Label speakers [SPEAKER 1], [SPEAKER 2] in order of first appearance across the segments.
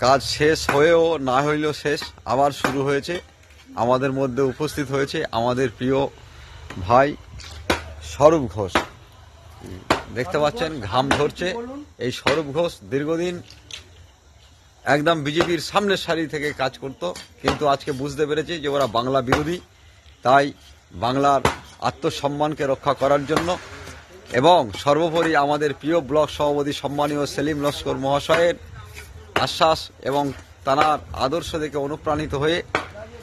[SPEAKER 1] কাজ শেষ হয়েও না হইলেও শেষ আবার শুরু হয়েছে। আমাদের মধ্যে উপস্থিত হয়েছে আমাদের প্রিয় ভাই স্বরূপ ঘোষ। দেখতে পাচ্ছেন ঘাম ঝরছে। এই স্বরূপ ঘোষ দীর্ঘদিন একদম বিজেপির সামনের সারি থেকে কাজ করত, কিন্তু আজকে বুঝতে পেরেছি যে ওরা বাংলা বিরোধী। তাই বাংলার আত্মসম্মানকে রক্ষা করার জন্য এবং সর্বোপরি আমাদের প্রিয় ব্লক সভাপতি সম্মানীয় সেলিম লস্কর মহাশয়ের আশ্বাস এবং তাঁর আদর্শ দেখে অনুপ্রাণিত হয়ে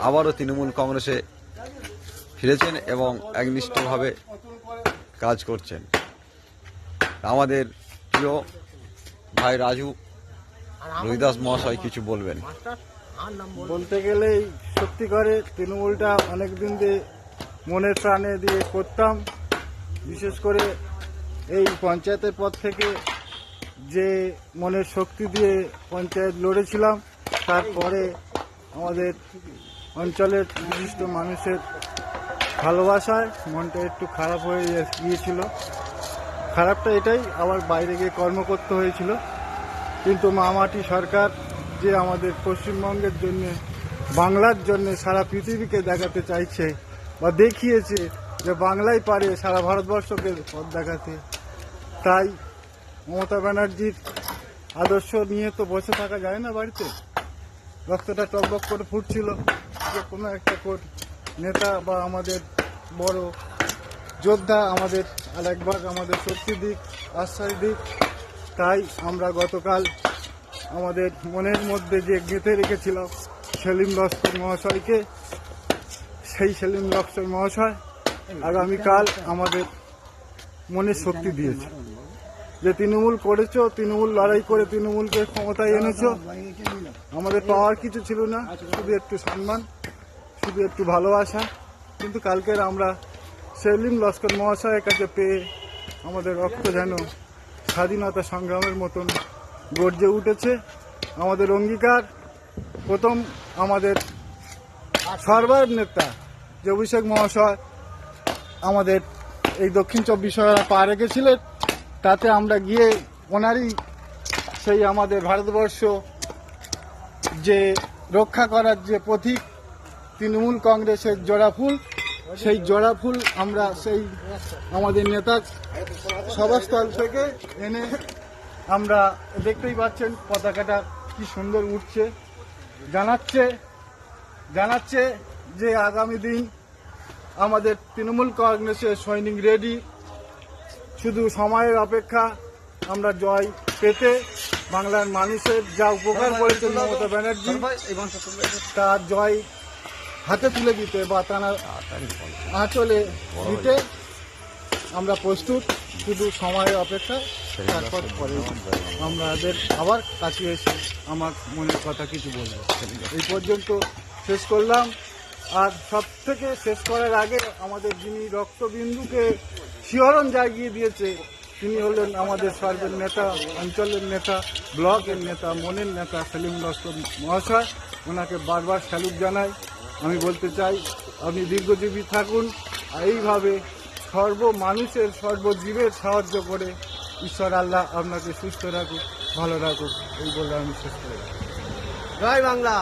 [SPEAKER 1] আবারও তৃণমূল কংগ্রেসে ফিরেছেন এবং একনিষ্ঠভাবে কাজ করছেন। আমাদের প্রিয় ভাই রাজু রবিদাস মহাশয় কিছু বলবেন।
[SPEAKER 2] বলতে গেলেই সত্যি করে তৃণমূলটা অনেকদিন দিয়ে মনের প্রাণে দিয়ে করতাম। বিশেষ করে এই পঞ্চায়েতের পর থেকে যে মনের শক্তি দিয়ে পঞ্চায়েত লড়েছিলাম, তারপরে আমাদের অঞ্চলের বিশিষ্ট মানুষের ভালোবাসায় মনটা একটু খারাপ হয়ে গিয়েছিল। খারাপটা এটাই, আবার বাইরে গিয়ে কর্ম করতে হয়েছিল। কিন্তু মামাটি সরকার যে আমাদের পশ্চিমবঙ্গের জন্য, বাংলার জন্য সারা পৃথিবীকে দেখাতে চাইছে বা দেখিয়েছে যে বাংলাই পারে সারা ভারতবর্ষকে পথ দেখাতে। তাই মমতা ব্যানার্জির আদর্শ নিয়ে তো বসে থাকা যায় না বাড়িতে। রক্তটা টকবক করে ফুটছিল যে কোনো একটা নেতা বা আমাদের বড় যোদ্ধা আমাদের আরেকবার আমাদের শক্তি দিক, আশ্বাস দিক। তাই আমরা গতকাল আমাদের মনের মধ্যে যে গেঁথে রেখেছিলাম সেলিম লস্কর মহাশয়কে, সেই সেলিম লস্কর মহাশয় আগামীকাল আমাদের মনের শক্তি দিয়েছে যে তৃণমূল করেছো, তৃণমূল লড়াই করে তৃণমূলকে ক্ষমতায় এনেছো। আমাদের পাওয়ার কিছু ছিল না, শুধু একটু সম্মান, শুধু একটু ভালোবাসা। কিন্তু কালকের আমরা সেলিম লস্কর মহাশয়ের কাছে পেয়ে আমাদের রক্ত যেন স্বাধীনতা সংগ্রামের মতন গর্জে উঠেছে। আমাদের অঙ্গীকার, প্রথম আমাদের সর্বার নেতা যে অভিষেক মহাশয় আমাদের এই দক্ষিণ 24 পা রেখেছিলেন, তাতে আমরা গিয়ে ওনারই সেই আমাদের ভারতবর্ষ যে রক্ষা করার যে পথিক তৃণমূল কংগ্রেসের জোড়া ফুল, সেই জোড়া ফুল আমরা সেই আমাদের নেতার সভাস্থল থেকে এনে আমরা দেখতেই পাচ্ছেন পতাকাটা কি সুন্দর উঠছে, জানাচ্ছে যে আগামী দিন আমাদের তৃণমূল কংগ্রেসের সৈনিক রেডি। শুধু সময়ের অপেক্ষা আমরা জয় পেতে, বাংলার মানুষের যা উপকার করেছেন মমতা ব্যানার্জি, তার জয় হাতে তুলে দিতে বা তার আঁচলে দিতে আমরা প্রস্তুত। শুধু সময়ের অপেক্ষা, তারপর পরে আমাদের আবার কাছে এসে আমার মনের কথা কিছু বলবো। এই পর্যন্ত শেষ করলাম। আর সব থেকে শেষ করার আগে আমাদের যিনি রক্তবিন্দুকে শিহরণ জাগিয়ে দিয়েছে, তিনি হলেন আমাদের সর্বের নেতা, অঞ্চলের নেতা, ব্লকের নেতা, মনের নেতা সেলিম লস্কর মহাশয়। ওনাকে বারবার স্যালুট জানাই। আমি বলতে চাই আপনি দীর্ঘজীবী থাকুন, আর এইভাবে মানুষের সর্বজীবের সাহায্য করে ঈশ্বর আল্লাহ আপনাকে সুস্থ রাখুক, ভালো রাখুক। এই বলে আমি শেষ করে।
[SPEAKER 3] জয় বাংলা।